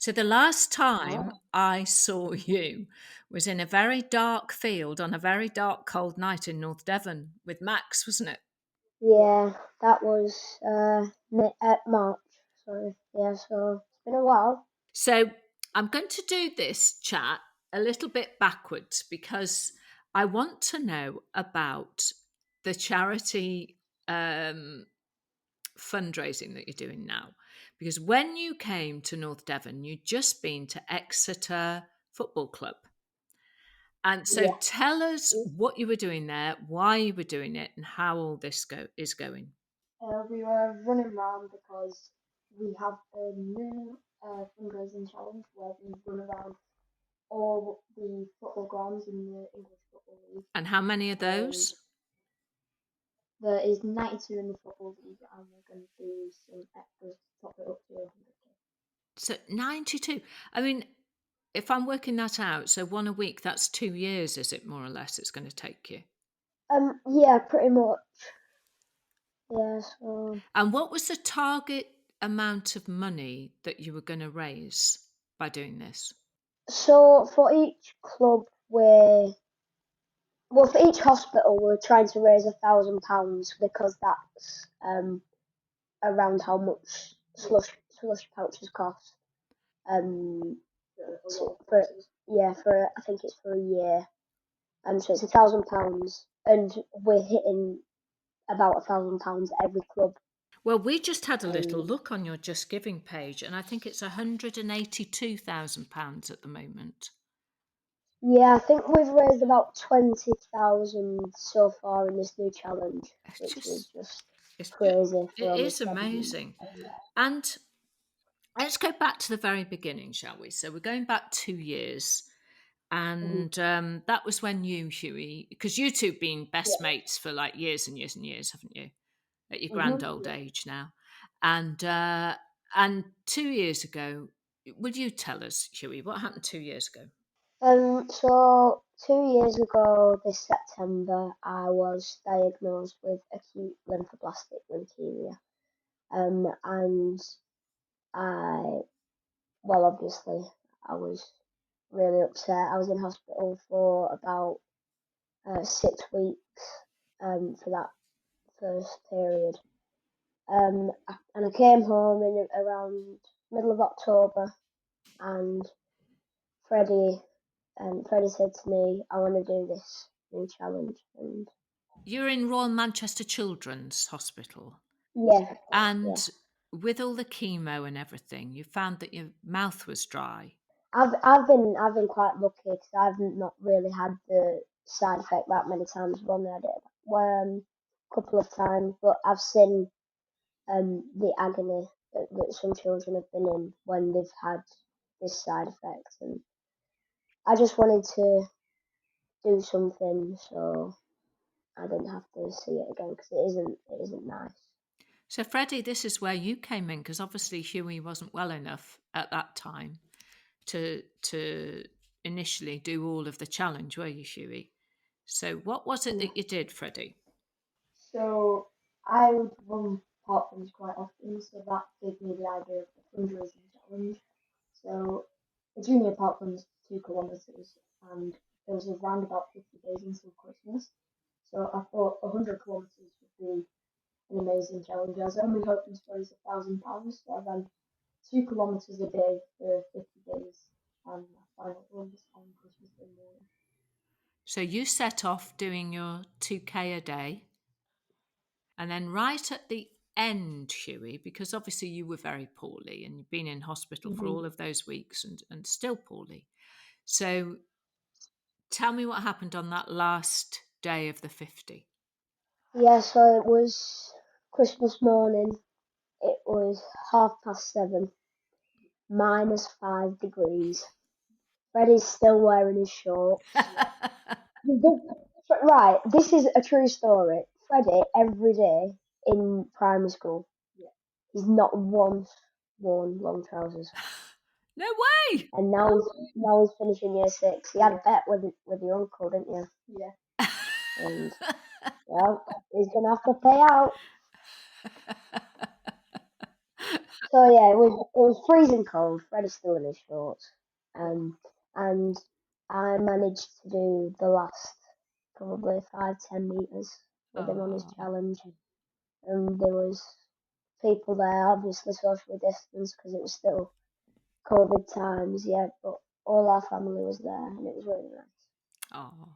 So the last time Oh. I saw you was in a very dark field on a very dark, cold night in North Devon with Max, wasn't it? Yeah, that was March. So yeah, so it's been a while. So I'm going to do this chat a little bit backwards because I want to know about the charity fundraising that you're doing now. Because when you came to North Devon, you'd just been to Exeter Football Club. And so Yeah. tell us what you were doing there, why you were doing it, and how all this is going. We were running around because we have a new fundraising challenge where we run around all the football grounds in the English Football League. And how many of And those? there is 92 in the Football League, and we're going to do some extras to top it up to 100k. So 92. I mean, if I'm working that out, so one a week, that's 2 years, is it more or less? It's going to take you. Yeah, pretty much. Yeah, so And what was the target amount of money that you were going to raise by doing this? for each club, for each hospital, we're trying to raise £1,000 because that's around how much slush pouches cost. For I think it's for a year. So it's £1,000, and we're hitting about £1,000 every club. Well, we just had a little Um, look on your Just Giving page, and I think it's £182,000 at the moment. yeah, I think we've raised about 20,000 so far in this new challenge, It's which is just, just it's just, crazy for it only is 7 months. amazing. And let's go back to the very beginning, shall we? So we're going back 2 years. Mhm. And that was when you, Hughie, because you two have been Yeah. best mates for like years and years and years, haven't you? At your grand old Yeah. age now. And 2 years ago, would you tell us, Hughie, what happened 2 years ago? So 2 years ago this September, I was diagnosed with acute lymphoblastic leukemia. And I, well, obviously, I was really upset. I was in hospital for about 6 weeks for that first period. And I came home in around middle of October, and Freddie Freddie said to me, "I want to do this new challenge." And You're in Royal Manchester Children's Hospital. yeah, yeah, And with all the chemo and everything, you found that your mouth was dry. I've been quite lucky because I've not really had the side effect that many times. I've only had it a couple of times, but I've seen the agony that some children have been in when they've had this side effect, and I just wanted to do something so I didn't have to see it again because it isn't nice. So, Freddie, this is where you came in because obviously Hughie wasn't well enough at that time to initially do all of the challenge, were you, Hughie? So, what was it Yeah. that you did, Freddie? So I would run park runs quite often, so that gave me the idea of the fundraising challenge. So the junior park run's 2 kilometres, and it was around about 50 days until Christmas. So I thought 100 kilometres would be an amazing challenge. I was only hoping to raise £1,000, so I ran 2 kilometres a day for 50 days, and my final run was on Christmas Day morning. So, you set off doing your 2K a day, and then right at the end, Hughie, because obviously you were very poorly and you've been in hospital for all Mhm. of those weeks and still poorly. So, tell me what happened on that last day of the 50. Yeah, so it was Christmas morning. It was 7:30, -5 degrees. Freddie's still wearing his shorts. Right, this is a true story. Freddie, every day in primary school, he's not once worn long trousers. No way! And now he's finishing year 6. You had a bet with your uncle, didn't you? Yeah. And well, he's gonna have to pay out. So yeah, it was freezing cold. Freddie's still in his shorts, and I managed to do the last probably 5-10 meters with him on his Oh, challenge. And there was people there, obviously socially distanced because it was still COVID times, yeah. But all our family was there, and it was really nice. oh.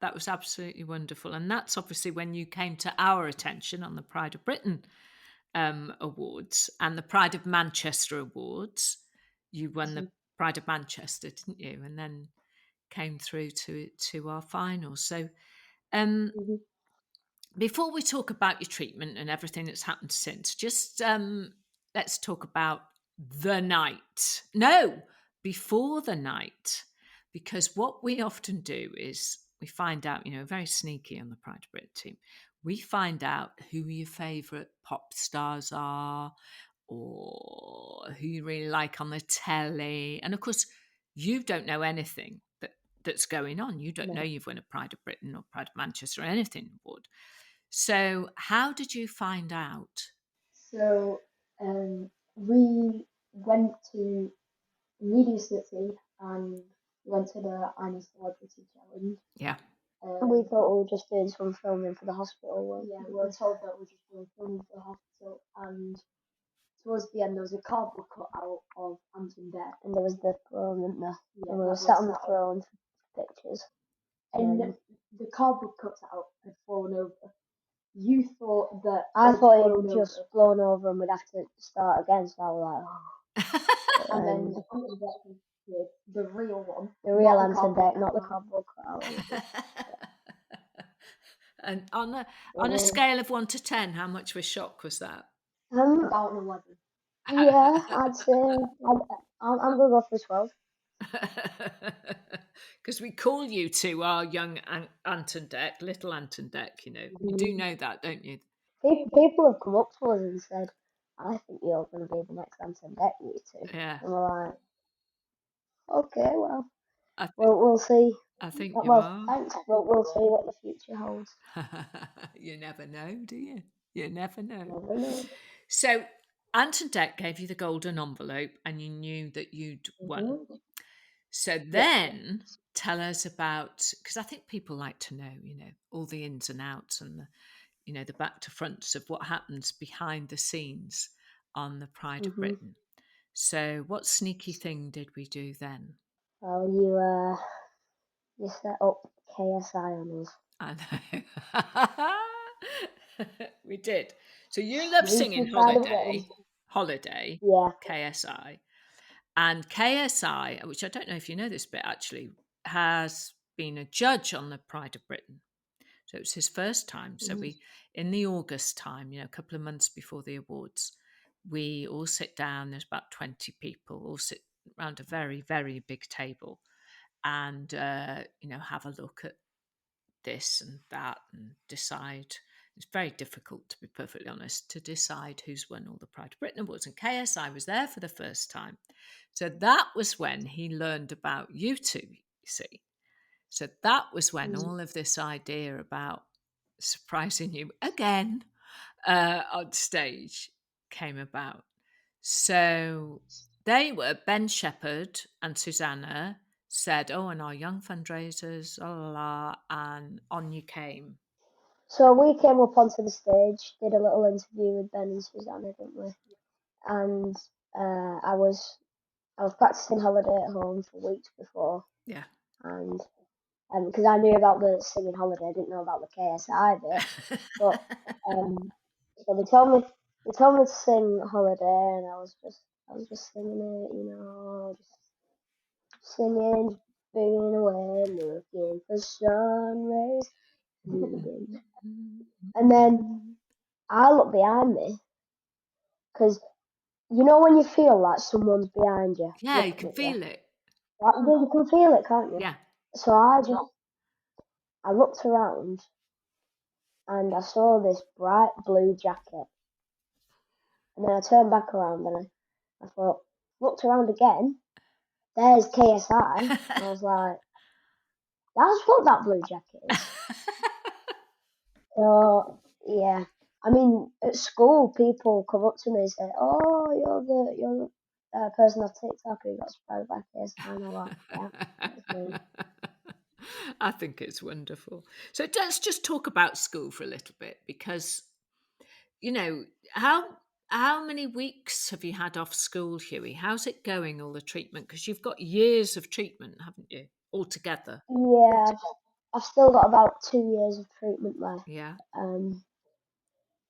That was absolutely wonderful. And that's obviously when you came to our attention on the Pride of Britain Awards and the Pride of Manchester Awards. You won the Hmm. Pride of Manchester, didn't you? And then came through to our final. So um, Hmm. before we talk about your treatment and everything that's happened since, just let's talk about the night. No, before the night, because what we often do is we find out, very sneaky on the Pride of Britain team. We find out who your favourite pop stars are, or who you really like on the telly. And of course, you don't know anything that's going on. You don't know No. you've won a Pride of Britain or Pride of Manchester or anything award. So, how did you find out? So we went to Media City and went to the I'm a Celebrity Challenge. Yeah. We thought we were just doing some filming for the hospital. Yeah, we were told that we were just doing filming for the hospital, and towards the end there was a cardboard cutout of Anton Deck. And there was the throne, and Yeah, we were that sat was on the set up. throne for pictures. And the cardboard cutout had fallen over. You thought that I it thought it blown had just over, blown over and we'd have to start again. So I was like, oh. and then Anton Deck appeared, the real one, The real not the Anton cardboard Deck, not the cutout. cardboard cutout. And on a scale of 1 to 10, how much of a shock was that? About an 11. Yeah, I'd say I'm gonna go for 12. Because we call you to our young Anton Deck, little Anton Deck. You do know that, don't you? People have come up to us and said, "I think you're gonna be the next Anton Deck, you two." Yeah, And we're like, "Okay, well, I, th- we'll see." I think you Well, are. thanks, but we'll see what the future holds. You never know, do you? You never know. Never know. So, Anton Deck gave you the golden envelope and you knew that you'd won. Mm-hmm. So, Yeah. then tell us about, because I think people like to know, all the ins and outs and the back to fronts of what happens behind the scenes on the Pride of Mm-hmm. Britain. So, what sneaky thing did we do then? Well, you set up KSI on us. I know. We did. So you love singing Sneaky side of them. Holiday, Yeah. KSI. And KSI, which I don't know if you know this bit actually, has been a judge on the Pride of Britain. So it was his first time. So Mm-hmm. in the August time, a couple of months before the awards, we all sit down. There's about 20 people, all sit around a very, very big table and, have a look at this and that and decide. It's very difficult, to be perfectly honest, to decide who's won all the Pride of Britain awards. And KSI was there for the first time. So that was when he learned about you two, you see. So that was when all of this idea about surprising you again on stage came about. So Ben Shepherd and Susanna said, "Oh, and our young fundraisers, la la la," and on you came. So we came up onto the stage, did a little interview with Ben and Susanna, didn't we? And I was practicing Holiday at home for weeks before, Yeah. and because I knew about the singing Holiday, I didn't know about the KSI bit. But so they told me to sing Holiday, and I was just singing it, just singing, being away, looking for sun rays. And then I look behind me, because you know when you feel like someone's behind you, Yeah, you looking can at you. feel it. You can feel it, can't you? Yeah. So I looked around and I saw this bright blue jacket. And then I turned back around and I thought, looked around again, there's KSI. And I was like, that's what that blue jacket is. So, yeah. I mean, at school, people come up to me and say, "Oh, you're the person off TikTok who got surprised by case." I'm like, "Yeah, that's me." I think it's wonderful. So let's just talk about school for a little bit because you know how many weeks have you had off school, Hughie? How's it going, all the treatment? Because you've got years of treatment, haven't you, altogether? Yeah, I've still got about 2 years of treatment left. Yeah,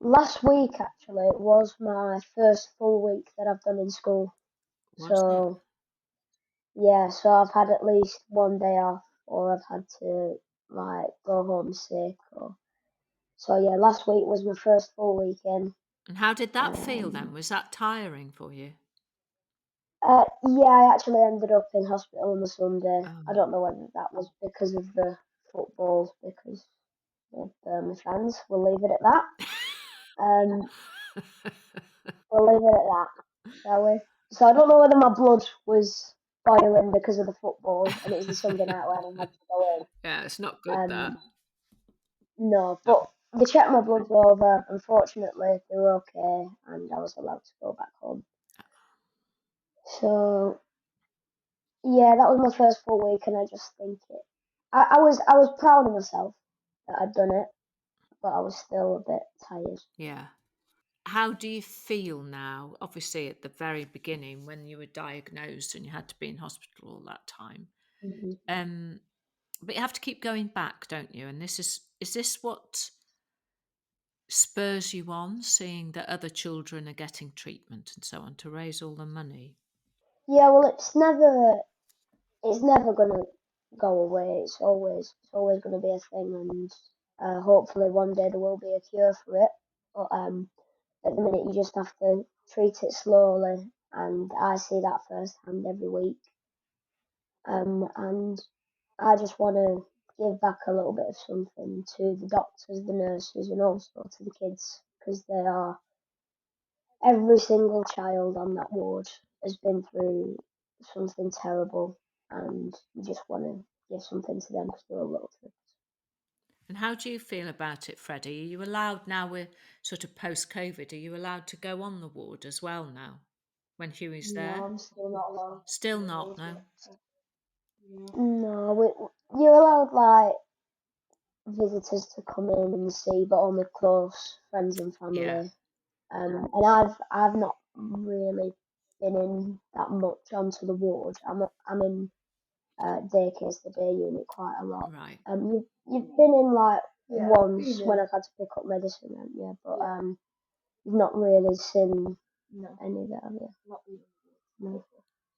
Last week actually was my first full week that I've done in school. was it? So yeah, so I've had at least one day off, or I've had to like go home sick, or so yeah. Last week was my first full weekend. And how did that feel then? Um, Was that tiring for you? yeah, I actually ended up in hospital on the Sunday. I Oh. don't know whether that was because of the football, because of my fans. We'll leave it at that. Um, we'll leave it at that, shall we? So I don't know whether my blood was boiling because of the football, and it was the Sunday night when I had to go Yeah, it's not in. good that. No, No. but they checked my blood over. Unfortunately, they were okay, and I was allowed to go back home. So yeah, that was my first full week, and I just think it. I was proud of myself that I'd done it, but I was still a bit tired. Yeah. How do you feel now? Obviously, at the very beginning, when you were diagnosed and you had to be in hospital all that time, Hmm. um, but you have to keep going back, don't you? And is this what spurs you on, seeing that other children are getting treatment and so on to raise all the money? Yeah, well, it's never gonna go away. It's always gonna be a thing, and hopefully one day there will be a cure for it. But at the minute, you just have to treat it slowly, and I see that firsthand every week. And I just want to give back a little bit of something to the doctors, the nurses, and also to the kids, because they are every single child on that ward has been through something terrible, and you just want to give something to them because they're all little kids. And how do you feel about it, Freddie? Are you allowed now? We're sort of post COVID. Are you allowed to go on the ward as well now when Hughie's No, there? I'm still not allowed Still to not, go no. to. Yeah. No, you're allowed like visitors to come in and see, but only close friends and Yeah, family. And I've not really been in that much onto the ward. I'm in day case, the day unit quite a lot. right. You've been in like Yeah, once been when in. I've had to pick up medicine, haven't you? But Yeah. you've not really seen No, any of it, have you? not been. No.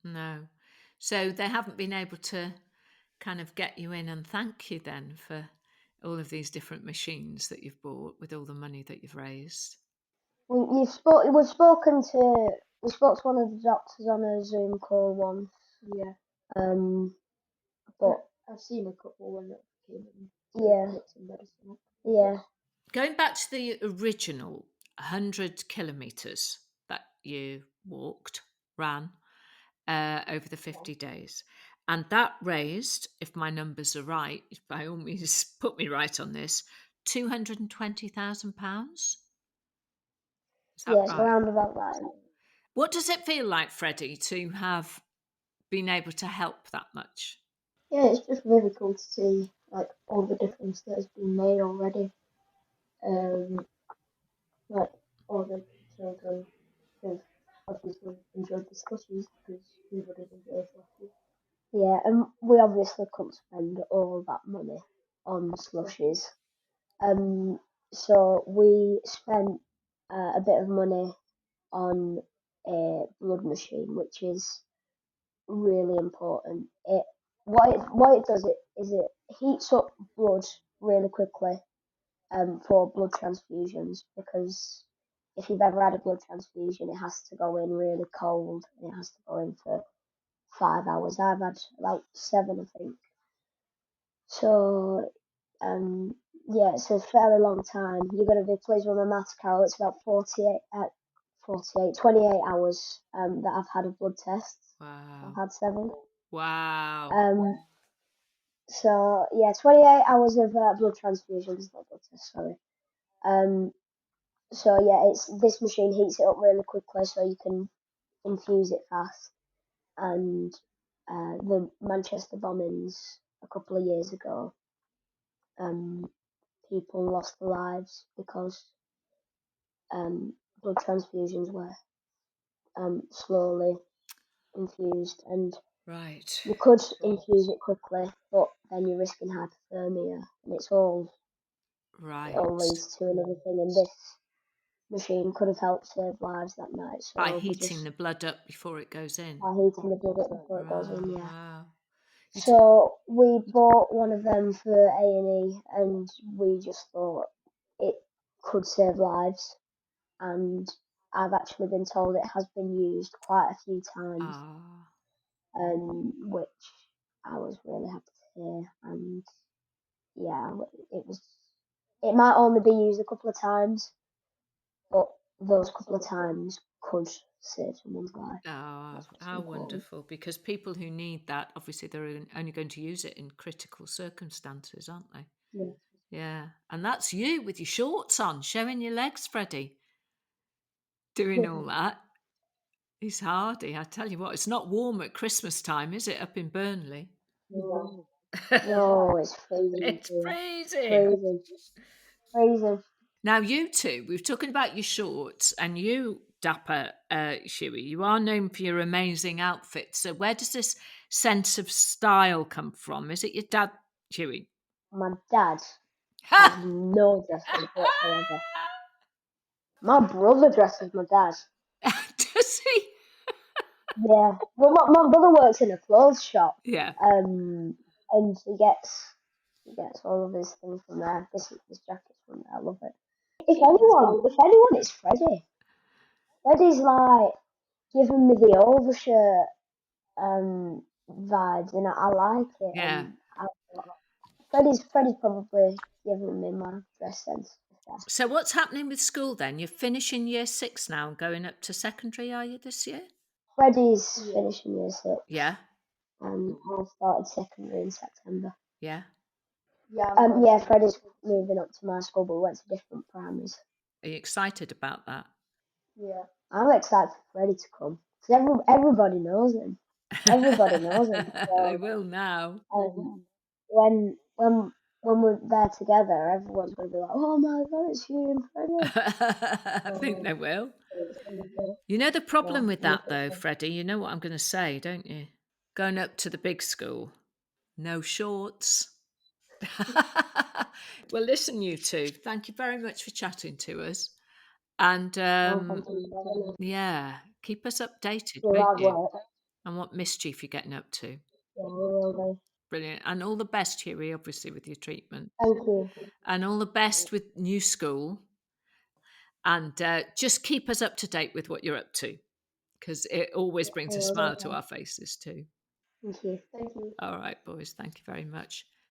No. So they haven't been able to kind of get you in and thank you then for all of these different machines that you've bought with all the money that you've raised. We spoke to one of the doctors on a Zoom call once. Yeah, Um, but I've seen a couple when it came in. yeah, Put some medicine up. yeah, Going back to the original 100 kilometres that you ran over the 50 days. And that raised, if my numbers are right, by all means put me right on this, £220,000. Is that yeah. It's right? around about that. What does it feel like, Freddie, to have been able to help that much? Yeah, it's just really cool to see like all the difference that has been made already. Um, like all the children have obviously enjoyed the slushies because we would have enjoyed slushies. Yeah, and we obviously couldn't spend all that money on slushies. Um, so we spent a bit of money on a blood machine, which is really important. What it does it heats up blood really quickly for blood transfusions, because if you've ever had a blood transfusion, it has to go in really cold and it has to go in for 5 hours. I've had about seven, I think. So yeah, it's a fairly long time. You're going to be pleased with my maths, Carol. It's about 28 hours that I've had a blood test. I've Wow. had seven. Wow. Um, so yeah, 28 hours of blood transfusions, not blood tests, sorry. Um, So yeah, this machine heats it up really quickly, so you can infuse it fast. And the Manchester bombings a couple of years ago, people lost their lives because blood transfusions were slowly infused, and Right. you could infuse it quickly, but then you're risking hypothermia, and it all Right. leads to another thing. And this machine could have helped save lives that night, By so we heating just the blood up before it goes in. are heating the blood up before it goes Oh, in. Yeah. wow. So we bought one of them for A&E, and we just thought it could save lives. And I've actually been told it has been used quite a few times, Ah. which I was really happy to hear. And yeah, it might only be used a couple of times, but those couple of times could save someone's life. Oh, That's what's how important. wonderful. Because people who need that, obviously, they're only going to use it in critical circumstances, aren't they? Yeah. Yeah. And that's you with your shorts on, showing your legs, Freddie, doing all that. He's hardy. I tell you what, it's not warm at Christmas time, is it, up in Burnley? No, no, it's freezing It's here. freezing. Freezing. Freezing. Now, you two, we've talking about your shorts, and you, Dapper Hughie, you are known for your amazing outfits. So, where does this sense of style come from? Is it your dad, Hughie? My dad has no dresses whatsoever. My brother dresses my dad. Does he? Yeah. Well, my brother works in a clothes shop. Yeah. And he gets all of his things from there. This jacket's from there. I love it. If anyone, it's Freddie. Freddie's like giving me the overshirt vibes, and I like it. Yeah. Freddie's probably giving me my dress sense. So, what's happening with school then? You're finishing year 6 now and going up to secondary, are you, this year? Freddie's finishing year 6, Yeah. and I started secondary in September. Yeah. Yeah, Freddie's moving up to my school, but we went to different primaries. Are you excited about that? Yeah, I'm excited for Freddie to come because everybody knows him. Everybody knows him. They So will now. when we're there together, everyone's gonna be like, "Oh my God, it's you and Freddie." I think they will. It's gonna be good. You know the problem Yeah, with that though, Freddie, you know what I'm going to say, don't you? Going up to the big school, no shorts. Well, listen, you two, thank you very much for chatting to us. And thank you for having me. yeah, keep us updated, You're won't hard you? work. And what mischief you're getting up to. Yeah, we will do. Brilliant. And all the best, Hughie, obviously, with your treatment. Thank you. And all the best with new school. And just keep us up to date with what you're up to, because it always I brings a will smile to do. our faces too. Thank you. Thank you. All right, boys. Thank you very much.